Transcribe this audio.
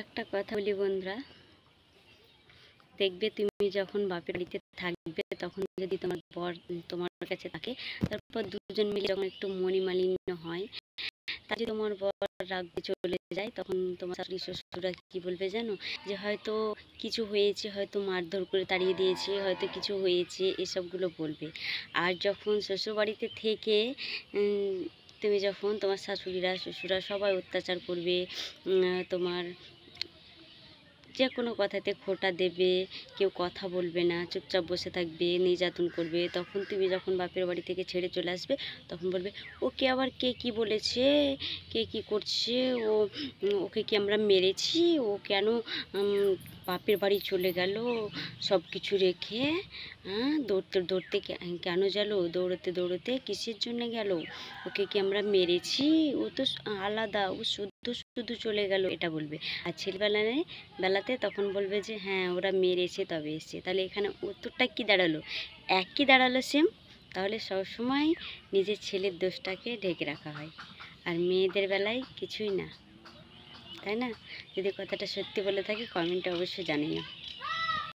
একটা কথা বলি বন্ধুরা, দেখবে তুমি যখন বাপের বাড়িতে থাকবে তখন যদি তোমার বর তোমার কাছে থাকে, তারপর দুজন মিলে যখন একটু মনোমালিন্য হয়, তা যদি তোমার বর রাগ দিয়ে চলে যায়, তখন তোমার শাশুড়ি শ্বশুররা কি বলবে জানো? যে হয়তো কিছু হয়েছে, হয়তো মারধর করে তাড়িয়ে দিয়েছে, হয়তো কিছু হয়েছে, এসবগুলো বলবে। আর যখন শ্বশুর বাড়িতে থেকে তুমি যখন তোমার শাশুড়িরা শ্বশুররা সবাই অত্যাচার করবে, তোমার যে কোনো কথাতে খোঁটা দেবে, কেউ কথা বলবে না, চুপচাপ বসে থাকবে, নির্যাতন করবে, তখন তুমি যখন বাপের বাড়ি থেকে ছেড়ে চলে আসবে, তখন বলবে ওকে আবার কে কি বলেছে, কে কি করছে, ও ওকে কি আমরা মেরেছি, ও কেন বাপের বাড়ি চলে গেল সব কিছু রেখে, দৌড়তে দৌড়তে কেন গেল, দৌড়তে দৌড়তে কিসের জন্য গেল, ওকে কি আমরা মেরেছি, ও তো আলাদা, ও শুধু শুধু চলে গেল, এটা বলবে। আর বেলাতে তখন বলবে যে হ্যাঁ ওরা মেরেছে তবে এসছে। তাহলে এখানে উত্তরটা কি দাঁড়ালো? একই দাঁড়ালো সেম। তাহলে সবসময় নিজের ছেলের দোষটাকে ঢেকে রাখা হয়, আর মেয়েদের বেলায় কিছুই না, তাই না? যদি কথাটা সত্যি বলে থাকি কমেন্টে অবশ্যই জানিও।